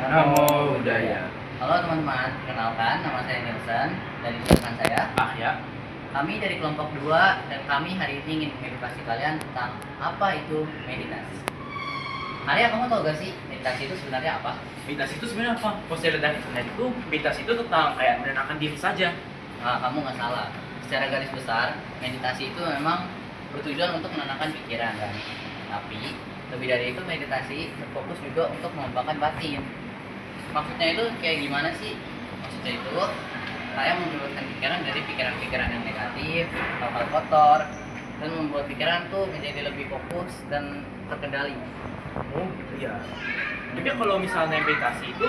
Namo Buddhaya. Halo teman-teman, kenalkan nama saya Nelson dan ini teman saya Ya. Kami dari kelompok 2 dan kami hari ini ingin mengedukasi kalian tentang apa itu meditasi. Arya, kamu tahu gak sih meditasi itu sebenarnya apa? Meditasi itu sebenarnya apa? Kalau saya lihat dari internet itu, meditasi itu tentang kayak menenangkan diri saja. Nah, kamu nggak salah. Secara garis besar, meditasi itu memang bertujuan untuk menenangkan pikiran kan. Tapi lebih dari itu, meditasi berfokus juga untuk mengembangkan batin. Maksudnya itu kayak gimana sih? Maksudnya itu saya membebaskan pikiran dari pikiran-pikiran yang negatif, hal-hal kotor, dan membuat pikiran tuh menjadi lebih fokus dan terkendali. Oh gitu ya. Tapi kalau misalnya meditasi itu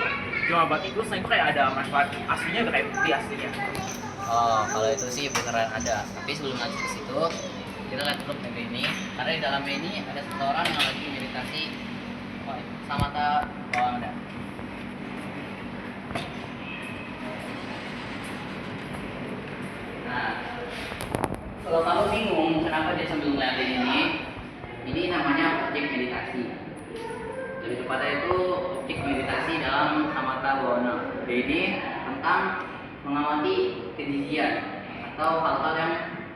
cuma buat itu, selain itu kayak ada manfaat aslinya, udah kayak bukti aslinya. Oh, kalau itu sih beneran ada. Tapi sebelum lanjut ke situ, kita lihat dulu menu ini. Karena di dalamnya ini ada seseorang yang lagi meditasi. Oh, Samatha Bhavana. Nah, kalau kamu bingung kenapa dia sambil ngeliatin ini namanya objek meditasi. Lebih tepatnya itu objek meditasi dalam Samatha Bhavana. Ini tentang mengamati kejijik atau hal-hal yang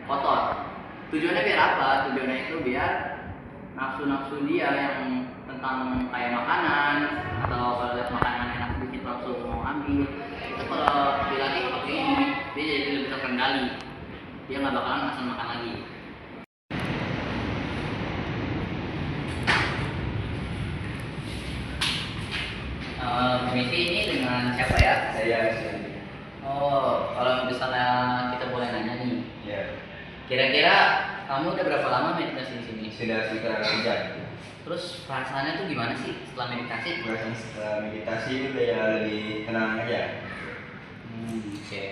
kotor. Tujuannya biar apa? Tujuannya itu biar nafsu-nafsu dia yang tentang kayak makanan atau kalau lihat makanan enak sedikit langsung mau ambil, itu kalau dilatih pakai ini dia jadi lebih terkendali, dia nggak bakalan asal makan lagi. Permisi, ini dengan siapa ya? Saya Oh, kalau misalnya kita boleh nanya nih, ya kira-kira kamu udah berapa lama meditasi di sini? sudah sekitar sejam. Terus perasaannya tuh gimana sih setelah meditasi? Perasaan setelah meditasi itu kayak lebih tenang aja. Oke.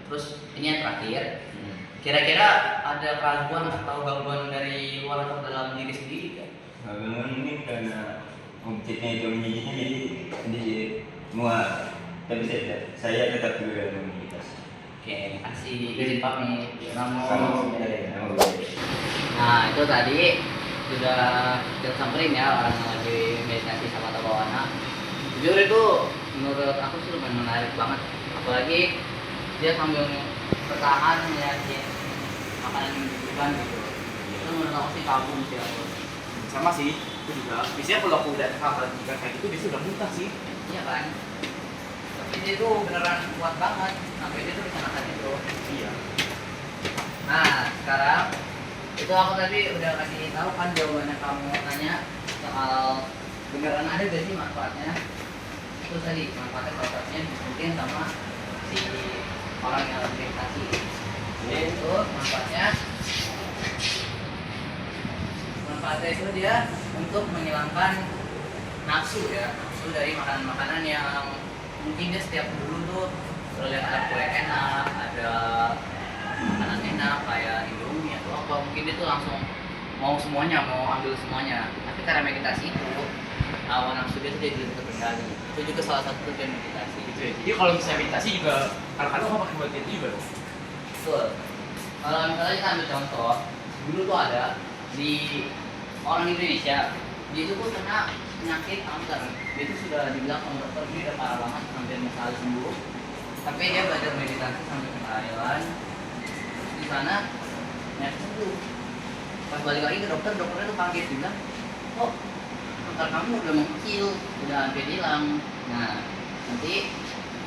Terus ini yang terakhir, kira-kira ada keraguan atau gangguan dari luar atau dalam diri sendiri kan? Nah, memang ini karena objeknya itu menjijiknya jadi muat. Tapi saya tetap juga dalam meditasi. Oke, kasih izin pamit. Namo Buddhaya. Namo Buddhaya. Nah, itu tadi sudah kita samperin ya orang yang lagi meditasi Samatha Bhavana. Jujur itu menurut aku sih lumayan menarik banget. Apalagi dia sambil bertahan ngeliatin makanan yang dibutuhkan gitu. Itu menurut aku sih kagum sih aku. Sama sih, itu juga. Biasanya kalau aku udah hal-hal kayak gitu, biasanya udah muntah sih. Iya kan? Tapi dia tuh beneran kuat banget sampai dia tuh bisa makan itu. Iya. Nah, sekarang itu aku tadi udah kasih tahu kan jawabannya kamu tanya soal beneran ada gak sih manfaatnya. Itu tadi manfaatnya salah satunya mungkin sama si orang yang lagi meditasi. Yaitu manfaatnya itu dia untuk menghilangkan nafsu ya, nafsu dari makanan-makanan yang mungkin dia setiap dulu tuh lihat ada kue enak, ada makanan enak kayak Indomie atau apa, mungkin dia tuh langsung mau semuanya, mau ambil semuanya. Tapi karena meditasi itu hawa nafsu dia tuh jadi lebih terkendali. Itu juga salah satu tujuan meditasi. Gitu ya. Jadi kalau misalnya meditasi juga kadang-kadang mau pakai buat itu juga dong. Betul. Kalau misalnya kita ambil contoh, dulu tuh ada di orang Indonesia, dia itu tuh kena penyakit kanker. Dia itu sudah dibilang sama dokter ini udah parah banget, hampir sekali sembuh. Tapi dia belajar meditasi sampai ke Thailand. Terus di sana nyari sembuh. Pas balik lagi ke dokter, dokternya tuh kaget, dia bilang, "Oh, kanker kamu udah mengecil, udah hampir hilang." Nah, nanti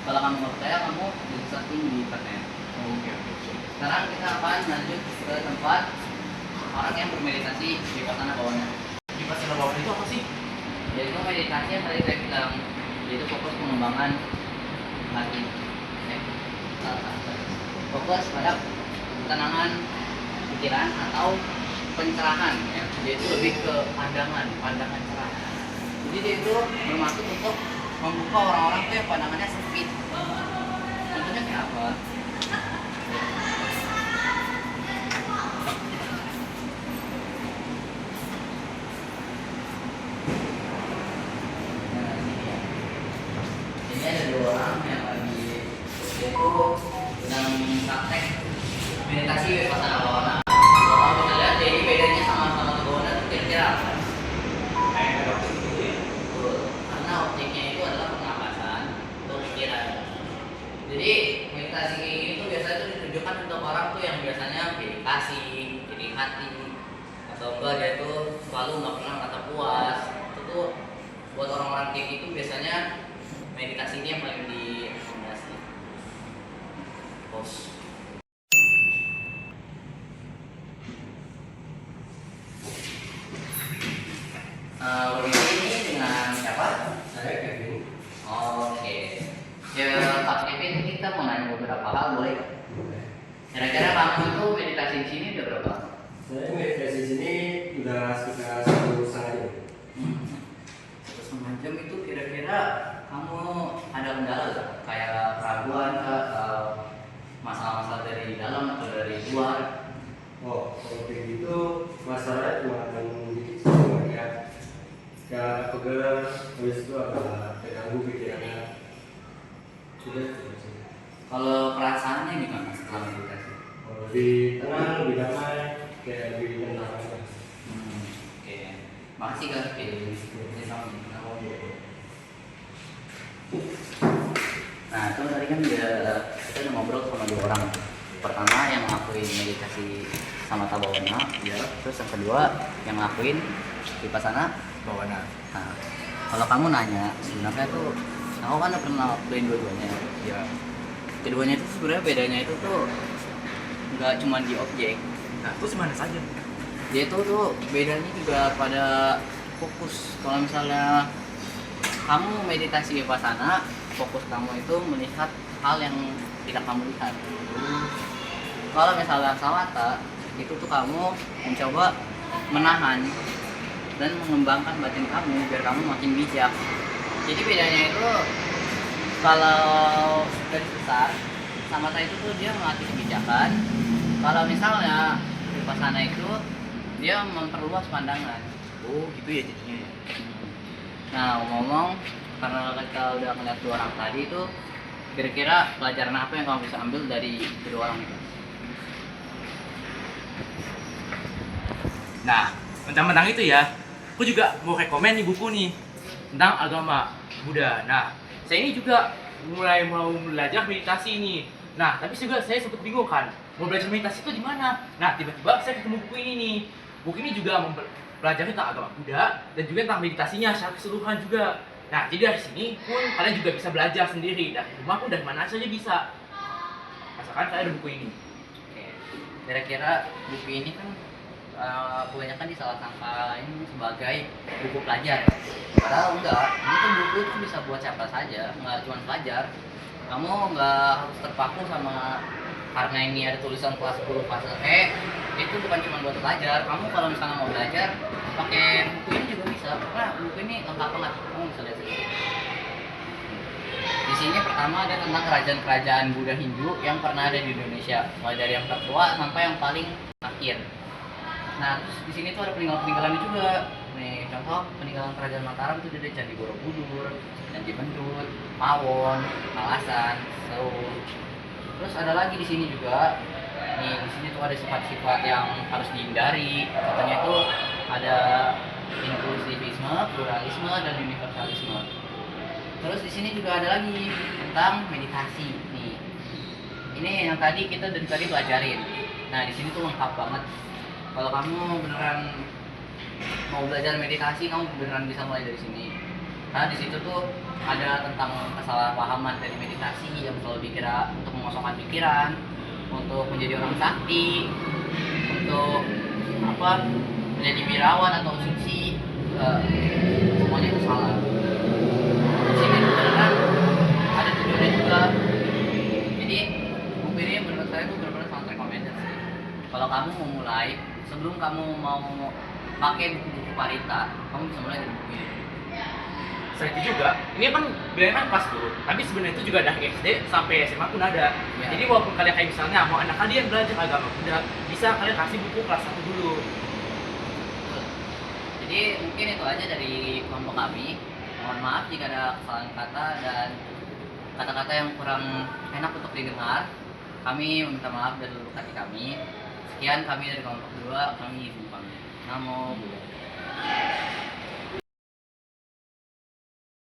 kalau kamu nggak percaya, kamu bisa searching di internet. Oke. Sekarang kita akan lanjut ke tempat orang yang bermeditasi di Vipassana Bhavana. Vipassana Bhavana itu apa sih? Yaitu meditasi yang tadi saya bilang, yaitu fokus pengembangan hati. Fokus pada ketenangan pikiran atau pencerahan ya. Yaitu lebih ke pandangan cerah. Jadi dia itu bermaksud untuk membuka orang-orang tuh yang pandangannya sempit. Contohnya kayak apa? Ini ada dua orang yang lagi yaitu sedang praktek meditasi Vipassana Bhavana. Kalau kamu bisa lihat, jadi bedanya sama Samatha Bhavana itu kira-kira apa? Kayak dokter gitu ya. Betul. Karena objeknya itu adalah pengapalan ditujukan untuk orang tuh yang biasanya meditasi, iri hati, atau enggak dia tuh selalu nggak pernah merasa puas. Itu tuh buat orang-orang kayak gitu biasanya meditasi ini yang paling direkomendasi. Bos. Ini dengan siapa? Saya Kevin. Oke. Ya Pak Kevin, kita mau nanya beberapa hal, boleh? Kira-kira kamu itu meditasi di sini udah berapa? Saya meditasi di sini udah sekitar 1,5 jam. Terus semacam itu kira-kira kamu ada kendala nggak? Kayak keraguan kah? Atau masalah-masalah dari dalam atau dari luar? Oh, kalau kayak gitu masalahnya cuma akan dikit cuma ya pegel, habis itu agak terganggu pikirannya. Sudah selesai. Kalau perasaannya gimana setelah meditasi? Kalau lebih tenang, lebih damai, kayak lebih tenang aja. Oke. Makasih Kak Kevin. Nah, itu tadi kan kita udah ngobrol sama dua orang. Pertama yang ngelakuin meditasi sama Tabawana, ya. Terus yang kedua yang ngelakuin Vipassana Bawana. Nah, kalau kamu nanya sebenarnya tuh aku kan udah pernah ngelakuin dua-duanya. Ya. Keduanya itu sebenarnya bedanya itu tuh nggak cuma di objek. Nah, terus mana saja? Dia itu tuh bedanya juga pada fokus. Kalau misalnya kamu meditasi Vipassana, fokus kamu itu melihat hal yang tidak kamu lihat. Kalau misalnya Samatha, itu tuh kamu mencoba menahan dan mengembangkan batin kamu biar kamu makin bijak. Jadi bedanya itu kalau dari besar Samatha itu tuh dia melatih kebijakan. Kalau misalnya Vipassana itu dia memperluas pandangan. Oh, gitu ya jadinya. Nah, ngomong karena kita udah ngeliat dua orang tadi itu, kira-kira pelajaran apa yang kamu bisa ambil dari kedua orang itu? Nah, tentang itu ya, aku juga mau rekomen nih buku nih tentang agama Buddha. Nah, saya ini juga mulai mau belajar meditasi nih. Nah, tapi juga saya sempat bingung kan, mau belajar meditasi itu di mana? Nah, tiba-tiba saya ketemu buku ini nih. Buku ini juga mempelajari tentang agama Buddha dan juga tentang meditasinya secara keseluruhan juga. Nah, jadi dari sini pun kalian juga bisa belajar sendiri dari rumah pun dari mana saja bisa. Asalkan saya ada buku ini. Oke. Kira-kira buku ini kan kebanyakan disalah sangkain sebagai buku pelajar. Padahal enggak, ini tuh buku itu bisa buat siapa saja, nggak cuma pelajar. Kamu nggak harus terpaku sama karena ini ada tulisan kelas 10 fase E, itu bukan cuma buat pelajar. Kamu kalau misalnya mau belajar, pakai buku ini juga bisa. Karena buku ini lengkap banget, kamu bisa lihat sendiri. Di sini pertama ada tentang kerajaan-kerajaan Buddha Hindu yang pernah ada di Indonesia, mulai dari yang tertua sampai yang paling akhir. Nah, terus di sini tuh ada peninggalan-peninggalan juga. Nih, contoh peninggalan kerajaan Mataram itu ada Candi Borobudur, Candi Mendut, Pawon, Malasan, Sewu. Terus ada lagi di sini juga. Nih, di sini tuh ada sifat-sifat yang harus dihindari. Contohnya itu ada inklusivisme, pluralisme, dan universalisme. Terus di sini juga ada lagi tentang meditasi. Nih, ini yang tadi kita dari tadi pelajarin. Nah, di sini tuh lengkap banget. Kalau kamu beneran mau belajar meditasi, kamu beneran bisa mulai dari sini. Karena di situ tuh ada tentang kesalahpahaman dari meditasi yang selalu dikira untuk mengosongkan pikiran, untuk menjadi orang sakti, untuk apa menjadi birawan atau suci. Semuanya itu salah. Di sini tuh beneran ada tujuannya juga. Jadi buku ini menurut saya tuh benar-benar sangat recommended sih. Kalau kamu mau mulai, sebelum kamu mau pakai buku-buku Parita, kamu bisa mulai dari buku ini. Selain itu juga, ini kan bilangnya kan kelas dulu, tapi sebenarnya itu juga dari SD sampai SMA pun ada. Ya. Jadi walaupun kalian kayak misalnya mau anak kalian belajar agama Buddha, bisa kalian kasih buku kelas 1 dulu. Betul. Jadi mungkin itu aja dari kelompok kami. Mohon maaf jika ada kesalahan kata dan kata-kata yang kurang enak untuk didengar. Kami meminta maaf dari lubuk hati kami. Sekian kami dari kelompok 2, kami izin pamit. Namo Buddhaya.